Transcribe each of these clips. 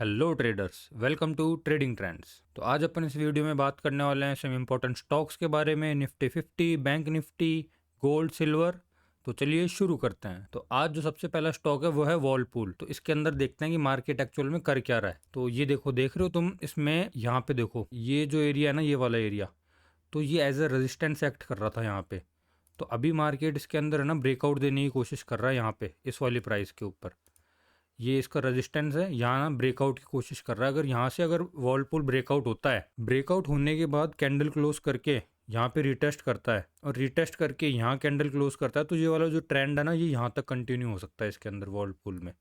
Hello traders, welcome to trading trends. तो आज अपन इस वीडियो में बात करने वाले हैं सम इम्पोर्टेंट स्टॉक्स के बारे में, Nifty 50, bank Nifty, gold, silver. तो चलिए शुरू करते हैं। तो आज जो सबसे पहला स्टॉक है वो है वॉलपूल। तो इसके अंदर देखते हैं कि मार्केट एक्चुअल में कर क्या रहा है। तो ये देखो, देख रहे हो तुम इसमें, यहाँ पे देखो ये जो एरिया है ना, ये वाला एरिया, तो ये एज ए रेजिस्टेंस एक्ट कर रहा था यहाँ पे। तो अभी मार्केट इसके अंदर है ना ब्रेकआउट देने की कोशिश कर रहा है यहाँ पे इस वाली प्राइस के ऊपर। ये इसका रेजिस्टेंस है, यहाँ ना ब्रेकआउट की कोशिश कर रहा है। अगर यहाँ से अगर वॉलपूल ब्रेकआउट होता है, ब्रेकआउट होने के बाद कैंडल क्लोज करके यहाँ पे रिटेस्ट करता है और रिटेस्ट करके यहाँ कैंडल क्लोज करता है, तो ये वाला जो ट्रेंड है ना, ये यहाँ तक कंटिन्यू हो सकता है इसके अंदर वॉलपूल में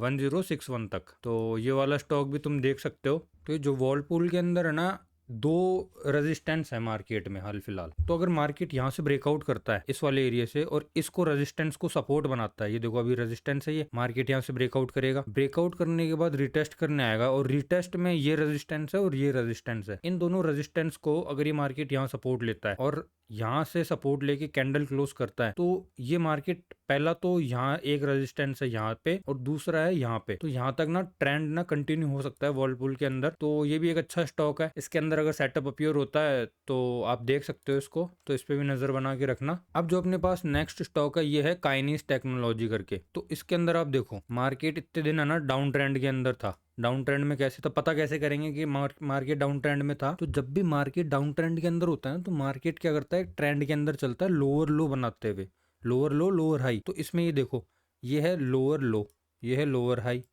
1061 तक। तो ये वाला स्टॉक भी तुम देख सकते हो। तो ये जो वॉलपूल के अंदर है ना, दो रेजिस्टेंस है मार्केट में हाल फिलहाल। तो अगर मार्केट यहाँ से ब्रेकआउट करता है इस वाले एरिया से और इसको रेजिस्टेंस को सपोर्ट बनाता है, ये देखो अभी रेजिस्टेंस है, ये मार्केट यहाँ से ब्रेकआउट करेगा, ब्रेकआउट करने के बाद रिटेस्ट करने आएगा और रिटेस्ट में ये रेजिस्टेंस है और ये रेजिस्टेंस है। इन दोनों रेजिस्टेंस को अगर ये मार्केट यहाँ सपोर्ट लेता है और यहाँ से सपोर्ट लेके कैंडल क्लोज करता है, तो ये मार्केट पहला तो यहाँ एक रेजिस्टेंस है यहाँ पे और दूसरा है यहाँ पे, तो यहाँ तक ना ट्रेंड ना कंटिन्यू हो सकता है वॉलपूल के अंदर। तो ये भी एक अच्छा स्टॉक है। इसके अंदर अगर सेटअप अपीयर होता है तो आप देख सकते हो इसको, तो इस पे भी नजर बना के रखना। अब जो अपने पास नेक्स्ट स्टॉक है ये है काइनीस टेक्नोलॉजी करके। तो इसके अंदर आप देखो मार्केट इतने दिन है ना डाउन ट्रेंड के अंदर था। डाउन ट्रेंड में कैसे, तो पता कैसे करेंगे कि मार्केट डाउन ट्रेंड में था? तो जब भी मार्केट डाउन ट्रेंड के अंदर होता है ना, तो मार्केट क्या करता है, ट्रेंड के अंदर चलता है लोअर लो बनाते हुए, लोअर लो लोअर हाई। तो इसमें ये देखो, ये है लोअर लो, ये है लोअर हाई,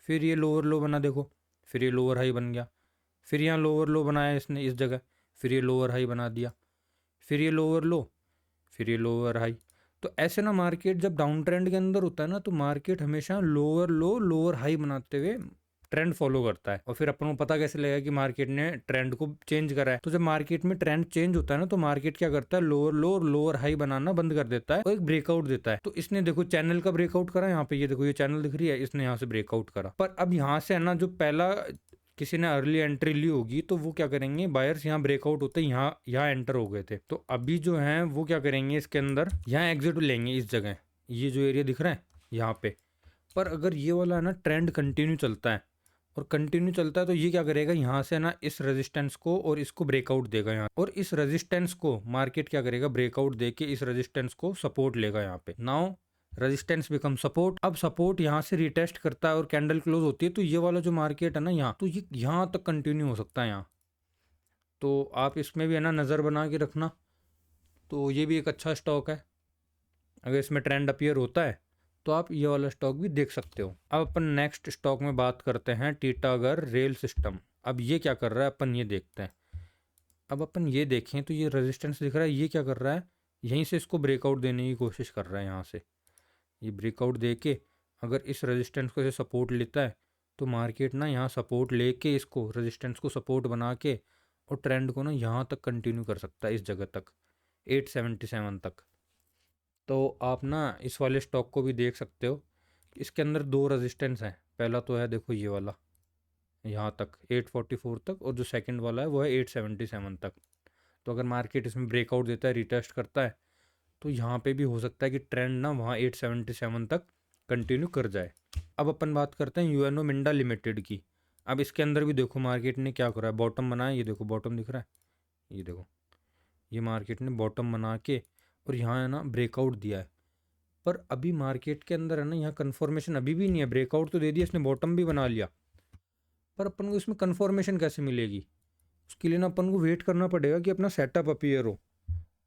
फिर ये लोअर लो बना, देखो फिर ये लोअर हाई बन गया, फिर यहाँ लोअर लो बनाया इसने इस जगह, फिर ये लोअर हाई बना दिया, फिर ये लोअर लो, फिर ये लोअर हाई। तो ऐसे ना मार्केट जब डाउन ट्रेंड के अंदर होता है ना, तो मार्केट हमेशा लोअर लो लोअर हाई बनाते हुए ट्रेंड फॉलो करता है। और फिर अपन को पता कैसे लगेगा कि मार्केट ने ट्रेंड को चेंज करा है? तो जब मार्केट में ट्रेंड चेंज होता है ना, तो मार्केट क्या करता है, लोअर लो और लोअर हाई बनाना बंद कर देता है और एक ब्रेकआउट देता है। तो इसने देखो चैनल का ब्रेकआउट करा यहाँ पे, ये देखो ये चैनल दिख रही है, इसने यहाँ से ब्रेकआउट करा। पर अब यहाँ से है ना, जो पहला किसी ने अर्ली एंट्री ली होगी तो वो क्या करेंगे, बायर्स यहाँ ब्रेकआउट होते यहाँ यहाँ एंटर हो गए थे, तो अभी जो है वो क्या करेंगे, इसके अंदर यहाँ एग्जिट लेंगे इस जगह, ये जो एरिया दिख रहा है यहाँ पे। पर अगर ये वाला ना ट्रेंड कंटिन्यू चलता है और कंटिन्यू चलता है, तो ये क्या करेगा, यहाँ से ना इस रेजिस्टेंस को और इसको ब्रेकआउट देगा यहाँ, और इस रेजिस्टेंस को मार्केट क्या करेगा, ब्रेकआउट देके इस रेजिस्टेंस को सपोर्ट लेगा यहाँ पे। Now resistance become support. अब सपोर्ट यहाँ से रिटेस्ट करता है और कैंडल क्लोज होती है, तो ये वाला जो मार्केट है ना यहाँ, तो ये यहाँ तक कंटिन्यू हो सकता है यहाँ। तो आप इसमें भी है ना नज़र बना के रखना। तो ये भी एक अच्छा स्टॉक है, अगर इसमें ट्रेंड अपीयर होता है तो आप ये वाला स्टॉक भी देख सकते हो। अब अपन नेक्स्ट स्टॉक में बात करते हैं टीटागढ़ रेल सिस्टम। अब ये क्या कर रहा है अपन ये देखते हैं। अब अपन ये देखें तो ये रेजिस्टेंस दिख रहा है, ये क्या कर रहा है, यहीं से इसको ब्रेकआउट देने की कोशिश कर रहा है। यहाँ से ये ब्रेकआउट दे के अगर इस रेजिस्टेंस को सपोर्ट लेता है, तो मार्केट ना यहाँ सपोर्ट लेके इसको रेजिस्टेंस को सपोर्ट बना के और ट्रेंड को ना यहाँ तक कंटिन्यू कर सकता है, इस जगह तक 877 तक। तो आप ना इस वाले स्टॉक को भी देख सकते हो, इसके अंदर दो रेजिस्टेंस हैं। पहला तो है देखो ये वाला यहाँ तक 844 तक, और जो सेकंड वाला है वो है 877 तक। तो अगर मार्केट इसमें ब्रेकआउट देता है, रिटेस्ट करता है, तो यहाँ पे भी हो सकता है कि ट्रेंड ना वहाँ 877 तक कंटिन्यू कर जाए। अब अपन बात करते हैं यूएनओ मिंडा लिमिटेड की। अब इसके अंदर भी देखो मार्केट ने क्या करा है, बॉटम बनाया, ये देखो बॉटम दिख रहा है, ये देखो ये मार्केट ने बॉटम बना के और यहाँ है ना ब्रेकआउट दिया है। पर अभी मार्केट के अंदर है ना, यहाँ कन्फर्मेशन अभी भी नहीं है। ब्रेकआउट तो दे दिया इसने, बॉटम भी बना लिया, पर अपन को इसमें कन्फर्मेशन कैसे मिलेगी? उसके लिए ना अपन को वेट करना पड़ेगा कि अपना सेटअप अपीयर हो।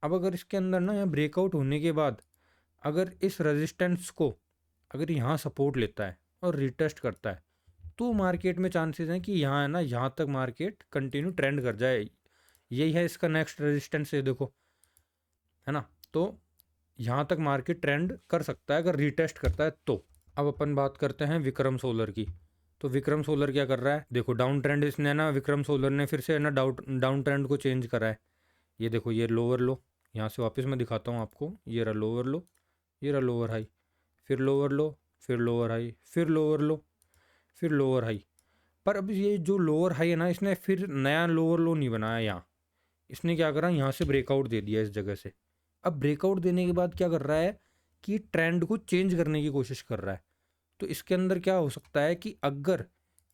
अब अगर इसके अंदर ना यहाँ ब्रेकआउट होने के बाद अगर इस रेजिस्टेंस को अगर यहाँ सपोर्ट लेता है और रिटेस्ट करता है, तो मार्केट में चांसेस हैं कि यहाँ है ना, यहाँ तक मार्केट कंटिन्यू ट्रेंड कर जाए। यही है इसका नेक्स्ट रेजिस्टेंस, ये देखो है ना। तो यहाँ तक मार्केट ट्रेंड कर सकता है अगर रिटेस्ट करता है तो। अब अपन बात करते हैं विक्रम सोलर की। तो विक्रम सोलर क्या कर रहा है, देखो डाउन ट्रेंड इसने ना, विक्रम सोलर ने फिर से ना डाउन ट्रेंड को चेंज करा है। ये देखो ये लोअर लो, यहाँ से वापस मैं दिखाता हूँ आपको, ये रहा लोअर लो, ये रहा लोअर हाई, फिर लोअर लो, फिर लोअर हाई, फिर लोअर लो, फिर लोअर हाई। पर अब ये जो लोअर हाई है ना, इसने फिर नया लोअर लो नहीं बनाया यहाँ, इसने क्या करा, यहाँ से ब्रेकआउट दे दिया इस जगह से। अब ब्रेकआउट देने के बाद क्या कर रहा है कि ट्रेंड को चेंज करने की कोशिश कर रहा है। तो इसके अंदर क्या हो सकता है कि अगर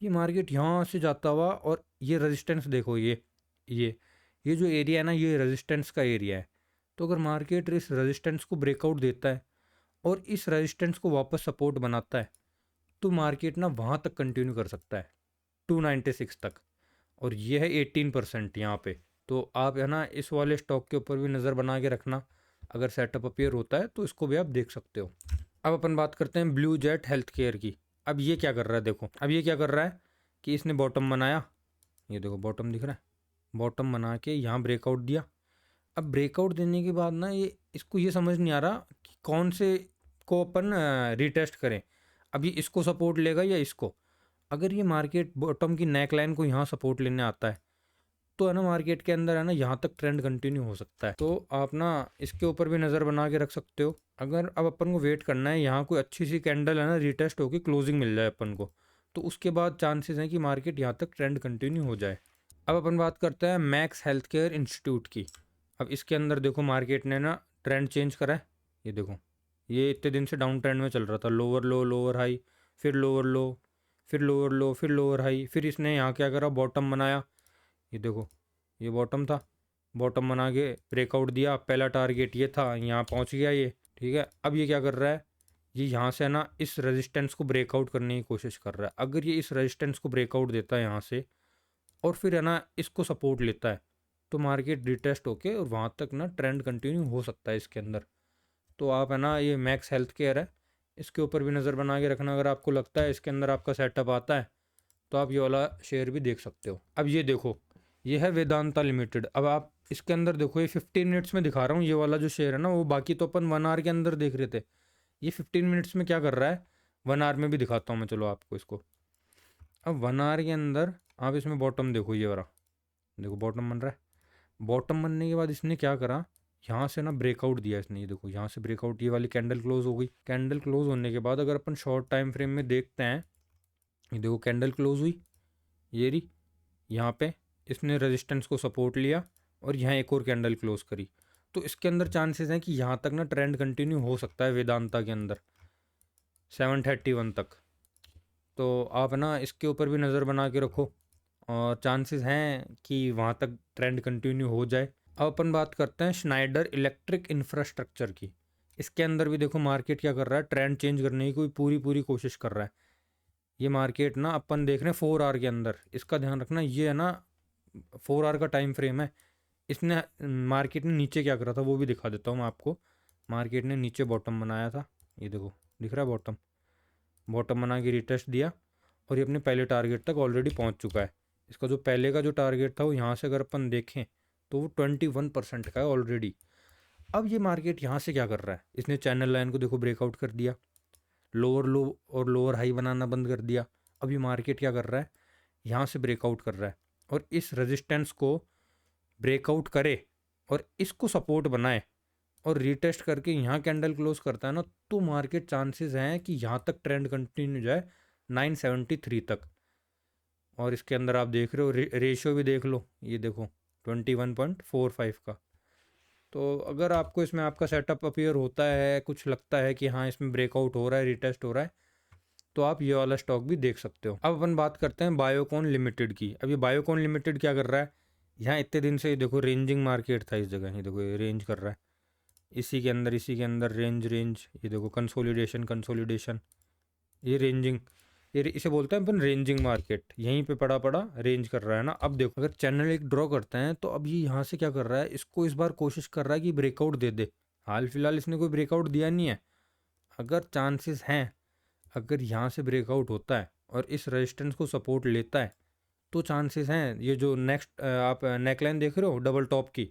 ये मार्केट यहाँ से जाता हुआ और ये रेजिस्टेंस देखो, ये ये जो एरिया है ना, ये रेजिस्टेंस का एरिया है। तो अगर मार्केट इस रेजिस्टेंस को ब्रेकआउट देता है और इस रेजिस्टेंस को वापस सपोर्ट बनाता है, तो मार्केट ना वहाँ तक कंटिन्यू कर सकता है 296 तक। और ये है 18% यहाँ पे। तो आप है ना इस वाले स्टॉक के ऊपर भी नज़र बना के रखना, अगर सेटअप अपीयर होता है तो इसको भी आप देख सकते हो। अब अपन बात करते हैं ब्लू जेट हेल्थ केयर की। अब ये क्या कर रहा है, देखो अब ये क्या कर रहा है कि इसने बॉटम बनाया, ये देखो बॉटम दिख रहा है, बॉटम बना के यहाँ ब्रेकआउट दिया। अब ब्रेकआउट देने के बाद ना ये इसको ये समझ नहीं आ रहा कि कौन से को अपन रिटेस्ट करें। अब ये इसको सपोर्ट लेगा या इसको। अगर ये मार्केट बॉटम की नेक लाइन को यहाँ सपोर्ट लेने आता है तो है ना मार्केट के अंदर है ना यहाँ तक ट्रेंड कंटिन्यू हो सकता है। तो आप ना इसके ऊपर भी नज़र बना के रख सकते हो। अगर अब अपन को वेट करना है, यहाँ कोई अच्छी सी कैंडल है ना रिटेस्ट होकर क्लोजिंग मिल जाए अपन को, तो उसके बाद चांसेस हैं कि मार्केट यहाँ तक ट्रेंड कंटिन्यू हो जाए। अब अपन बात करते हैं मैक्स हेल्थ केयर इंस्टीट्यूट की। अब इसके अंदर देखो मार्केट ने ना ट्रेंड चेंज करा है। ये देखो, ये इतने दिन से डाउन ट्रेंड में चल रहा था, लोअर लो लोअर हाई, फिर लोअर लो, फिर लोअर लो, फिर लोअर हाई, फिर इसने यहाँ क्या करा, बॉटम बनाया। ये देखो, ये बॉटम था, बॉटम बना के ब्रेकआउट दिया, पहला टारगेट ये था, यहाँ पहुँच गया ये, ठीक है। अब ये क्या कर रहा है, ये यहाँ से ना इस रेजिस्टेंस को ब्रेकआउट करने की कोशिश कर रहा है। अगर ये इस रेजिस्टेंस को ब्रेकआउट देता है यहाँ से और फिर है ना इसको सपोर्ट लेता है, तो मार्केट रिटेस्ट होके और वहाँ तक ना ट्रेंड कंटिन्यू हो सकता है इसके अंदर। तो आप है ना, ये मैक्स हेल्थ केयर है, इसके ऊपर भी नज़र बना के रखना। अगर आपको लगता है इसके अंदर आपका सेटअप आता है तो आप ये वाला शेयर भी देख सकते हो। अब ये देखो, ये है वेदांता लिमिटेड। अब आप इसके अंदर देखो, ये 15 मिनट्स में दिखा रहा हूँ, ये वाला जो शेयर है ना, वो बाकी तो अपन 1 आवर के अंदर देख रहे थे, ये 15 मिनट्स में क्या कर रहा है, 1 आवर में भी दिखाता हूँ मैं, चलो आपको इसको। अब 1 आवर के अंदर आप इसमें बॉटम देखो, ये वाला देखो बॉटम बन रहा है। बॉटम बनने के बाद इसने क्या करा, यहाँ से ना ब्रेकआउट दिया इसने, ये देखो यहाँ से ब्रेकआउट, ये वाली कैंडल क्लोज हो गई। कैंडल क्लोज होने के बाद अगर अपन शॉर्ट टाइम फ्रेम में देखते हैं, ये देखो कैंडल क्लोज हुई, ये रही, यहाँ पे इसने रेजिस्टेंस को सपोर्ट लिया और यहाँ एक और कैंडल क्लोज करी। तो इसके अंदर चांसेस हैं कि यहाँ तक ना ट्रेंड कंटिन्यू हो सकता है वेदांता के अंदर 731 तक। तो आप ना इसके ऊपर भी नज़र बना के रखो और चांसेस हैं कि वहाँ तक ट्रेंड कंटिन्यू हो जाए। अब अपन बात करते हैं स्नाइडर इलेक्ट्रिक इंफ्रास्ट्रक्चर की। इसके अंदर भी देखो मार्केट क्या कर रहा है, ट्रेंड चेंज करने की कोई पूरी पूरी कोशिश कर रहा है। ये मार्केट ना अपन देख रहे हैं 4 आवर के अंदर, इसका ध्यान रखना, ये है ना 4 आवर का टाइम फ्रेम है। इसने मार्केट ने नीचे क्या करा था वो भी दिखा देता हूँ मैं आपको। मार्केट ने नीचे बॉटम बनाया था, ये देखो दिख रहा है बॉटम, बॉटम बना के रिटेस्ट दिया और ये अपने पहले टारगेट तक ऑलरेडी पहुँच चुका है। इसका जो पहले का जो टारगेट था वो यहाँ से अगर अपन देखें तो वो 21% का है ऑलरेडी। अब ये मार्केट यहाँ से क्या कर रहा है, इसने चैनल लाइन को देखो ब्रेकआउट कर दिया, लोअर लो और लोअर हाई बनाना बंद कर दिया। अब ये मार्केट क्या कर रहा है, यहाँ से ब्रेकआउट कर रहा है और इस रेजिस्टेंस को ब्रेकआउट करे और इसको सपोर्ट बनाए और रीटेस्ट करके यहाँ कैंडल क्लोज करता है ना, तो मार्केट चांसेस हैं कि यहाँ तक ट्रेंड कंटिन्यू जाए 973 तक। और इसके अंदर आप देख रहे हो रेशियो भी देख लो, ये देखो 21.45 का। तो अगर आपको इसमें आपका सेटअप अपीयर होता है, कुछ लगता है कि हाँ इसमें ब्रेकआउट हो रहा है, रिटेस्ट हो रहा है, तो आप ये वाला स्टॉक भी देख सकते हो। अब अपन बात करते हैं बायोकॉन लिमिटेड की। अब ये बायोकॉन लिमिटेड क्या कर रहा है, यहाँ इतने दिन से देखो रेंजिंग मार्केट था इस जगह, ये देखो ये रेंज कर रहा है, इसी के अंदर रेंज रेंज, ये देखो कंसोलिडेशन कंसोलिडेशन, ये रेंजिंग, ये इसे बोलते हैं अपन रेंजिंग मार्केट, यहीं पे पड़ा पड़ा रेंज कर रहा है ना। अब देखो अगर चैनल एक ड्रॉ करते हैं तो अब ये यहाँ से क्या कर रहा है, इसको इस बार कोशिश कर रहा है कि ब्रेकआउट दे दे। हाल फिलहाल इसने कोई ब्रेकआउट दिया नहीं है। अगर चांसेस हैं, अगर यहाँ से ब्रेकआउट होता है और इस रेजिस्टेंस को सपोर्ट लेता है, तो चांसेस हैं ये जो नेक्स्ट आप नेकलाइन देख रहे हो डबल टॉप की,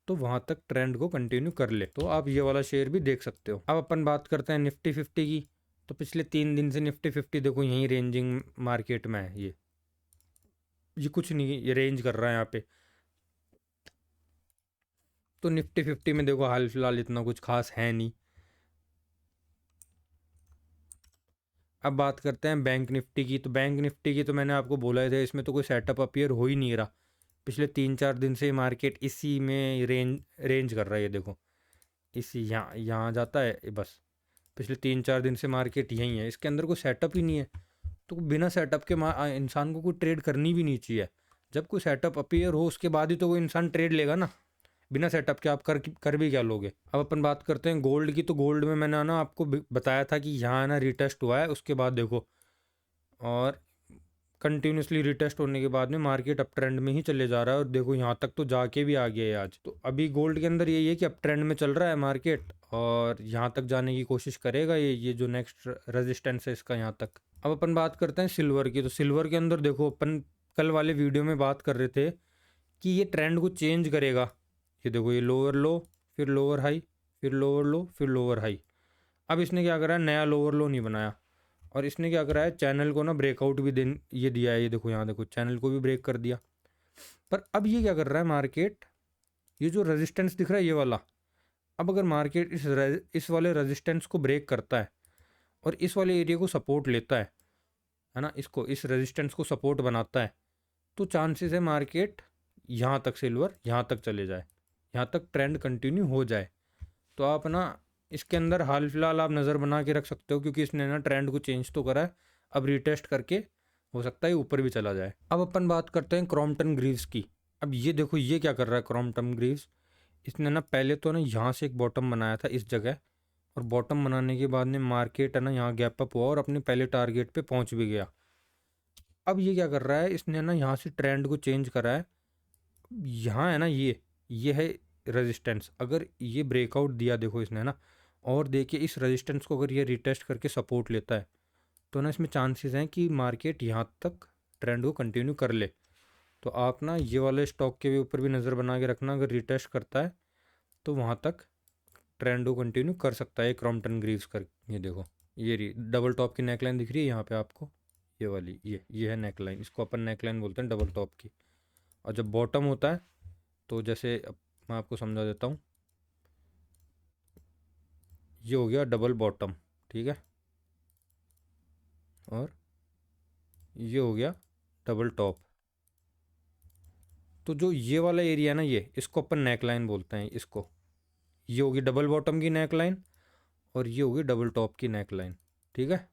तो वहाँ तक ट्रेंड को कंटिन्यू कर ले। तो आप ये वाला शेयर भी देख सकते हो। अब अपन बात करते हैं निफ्टी 50 की। तो पिछले 3 दिन से निफ्टी 50 देखो यहीं रेंजिंग मार्केट में है, ये कुछ नहीं, ये रेंज कर रहा है यहाँ पे। तो निफ्टी 50 में देखो हाल फिलहाल इतना कुछ खास है नहीं। अब बात करते हैं बैंक निफ्टी की। तो बैंक निफ्टी की तो मैंने आपको बोला ही था, इसमें तो कोई सेटअप अपीयर हो ही नहीं रहा। पिछले 3-4 दिन से मार्केट इसी में रेंज रेंज कर रहा है, ये देखो इसी यहाँ यहाँ जाता है बस। पिछले 3-4 दिन से मार्केट यहीं है, इसके अंदर कोई सेटअप ही नहीं है। तो बिना सेटअप के इंसान को कोई ट्रेड करनी भी नहीं चाहिए। जब कोई सेटअप अपीयर हो उसके बाद ही तो कोई इंसान ट्रेड लेगा ना, बिना सेटअप के आप कर भी क्या लोगे। अब अपन बात करते हैं गोल्ड की। तो गोल्ड में मैंने ना आपको बताया था कि यहाँ ना रिटेस्ट हुआ है, उसके बाद देखो और कंटिन्यूसली रिटेस्ट होने के बाद में मार्केट अप ट्रेंड में ही चले जा रहा है, और देखो यहाँ तक तो जाके भी आ गया है आज। तो अभी गोल्ड के अंदर यही है कि अप ट्रेंड में चल रहा है मार्केट, और यहाँ तक जाने की कोशिश करेगा ये जो नेक्स्ट रेजिस्टेंस है इसका यहाँ तक। अब अपन बात करते हैं सिल्वर की। तो सिल्वर के अंदर देखो अपन कल वाले वीडियो में बात कर रहे थे कि ये ट्रेंड को चेंज करेगा। ये देखो, ये लोअर लो, फिर लोअर हाई, फिर लोअर लो, फिर लोअर हाई। अब इसने क्या करा है, नया लोअर लो नहीं बनाया, और इसने क्या करा है, चैनल को ना ब्रेकआउट भी ये दिया है। ये देखो, यहाँ देखो चैनल को भी ब्रेक कर दिया। पर अब ये क्या कर रहा है मार्केट, ये जो रेजिस्टेंस दिख रहा है ये वाला, अब अगर मार्केट इस वाले रेजिस्टेंस को ब्रेक करता है और इस वाले एरिया को सपोर्ट लेता है ना, इसको इस रेजिस्टेंस को सपोर्ट बनाता है, तो चांसेस है मार्केट यहाँ तक, सिल्वर यहाँ तक चले जाए, यहाँ तक ट्रेंड कंटिन्यू हो जाए। तो आप ना इसके अंदर हाल फिलहाल आप नज़र बना के रख सकते हो, क्योंकि इसने ना ट्रेंड को चेंज तो करा है, अब रिटेस्ट करके हो सकता है ऊपर भी चला जाए। अब अपन बात करते हैं क्रॉम्पटन ग्रीव्स की। अब ये देखो ये क्या कर रहा है क्रॉम्पटन ग्रीव्स, इसने ना पहले तो ना यहाँ से एक बॉटम बनाया था इस जगह, और बॉटम बनाने के बाद में मार्केट है ना यहाँ गैप अप हुआ और अपने पहले टारगेट पे पहुँच भी गया। अब ये क्या कर रहा है, इसने ना यहाँ से ट्रेंड को चेंज करा है। यहाँ है ना ये है रेजिस्टेंस, अगर ये ब्रेकआउट दिया देखो इसने ना, और देखिए इस रेजिस्टेंस को अगर ये रिटेस्ट करके सपोर्ट लेता है, तो ना इसमें चांसेस हैं कि मार्केट यहाँ तक ट्रेंड को कंटिन्यू कर ले। तो आप ना ये वाले स्टॉक के भी ऊपर भी नज़र बना के रखना, अगर रिटेस्ट करता है तो वहाँ तक ट्रेंड को कंटिन्यू कर सकता है क्रॉम्पटन ग्रीव्स कर। ये देखो ये डबल टॉप की नेकलाइन दिख रही है यहाँ पे आपको, ये वाली ये है नेकलाइन, इसको अपन नेकलाइन बोलते हैं डबल टॉप की। और जब बॉटम होता है तो जैसे मैं आपको समझा देता हूँ, ये हो गया डबल बॉटम, ठीक है, और ये हो गया डबल टॉप। तो जो ये वाला एरिया ना, ये इसको अपन नेकलाइन बोलते हैं, इसको ये होगी डबल बॉटम की नेकलाइन, और ये होगी डबल टॉप की नेकलाइन, ठीक है।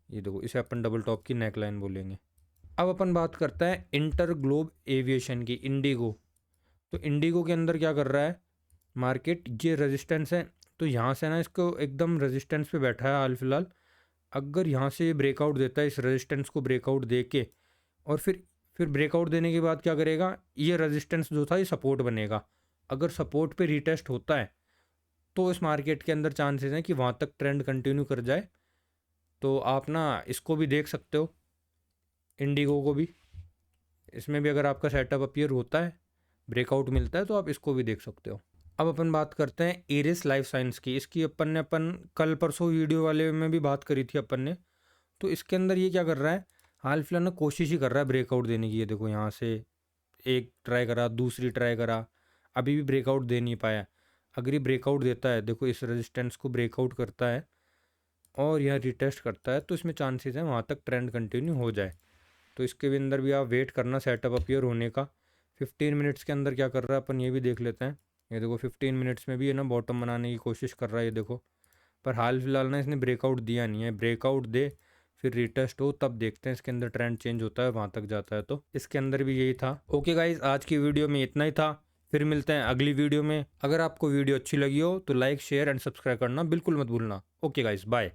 ये देखो इसे अपन डबल टॉप की नेकलाइन बोलेंगे। अब अपन बात करते हैं इंटर ग्लोब एविएशन की, इंडिगो। तो इंडिगो के अंदर क्या कर रहा है मार्केट, ये रेजिस्टेंस है, तो यहाँ से ना इसको एकदम रेजिस्टेंस पे बैठा है हाल फिलहाल। अगर यहाँ से ये ब्रेकआउट देता है, इस रेजिस्टेंस को ब्रेकआउट दे के, और फिर ब्रेकआउट देने के बाद क्या करेगा, ये रेजिस्टेंस जो था ये सपोर्ट बनेगा। अगर सपोर्ट पे रिटेस्ट होता है तो इस मार्केट के अंदर चांसेस हैं कि वहाँ तक ट्रेंड कंटिन्यू कर जाए। तो आप ना इसको भी देख सकते हो, इंडिगो को भी, इसमें भी अगर आपका सेटअप अपीयर होता है, ब्रेकआउट मिलता है, तो आप इसको भी देख सकते हो। अब अपन बात करते हैं एरिस लाइफ साइंस की। इसकी अपन कल परसों वीडियो वाले में भी बात करी थी अपन ने। तो इसके अंदर ये क्या कर रहा है, हाल फिलहाल ना कोशिश ही कर रहा है ब्रेकआउट देने की। ये देखो यहाँ से एक ट्राई करा, दूसरी ट्राई करा, अभी भी ब्रेकआउट दे नहीं पाया। अगर ये ब्रेकआउट देता है, देखो इस रेजिस्टेंस को ब्रेकआउट करता है और यह रिटेस्ट करता है, तो इसमें चांसेस हैं वहाँ तक ट्रेंड कंटिन्यू हो जाए। तो इसके भी अंदर भी आप वेट करना सेटअप अपीयर होने का। 15 मिनट्स के अंदर क्या कर रहा है अपन ये भी देख लेते हैं। ये देखो 15 मिनट्स में भी है ना बॉटम बनाने की कोशिश कर रहा है, ये देखो। पर हाल फिलहाल ना इसने ब्रेकआउट दिया नहीं है, ब्रेकआउट दे फिर रिटेस्ट हो तब देखते हैं इसके अंदर ट्रेंड चेंज होता है, वहाँ तक जाता है। तो इसके अंदर भी यही था। ओके गाइज, आज की वीडियो में इतना ही था, फिर मिलते हैं अगली वीडियो में। अगर आपको वीडियो अच्छी लगी हो तो लाइक शेयर एंड सब्सक्राइब करना बिल्कुल मत भूलना। Okay guys, bye.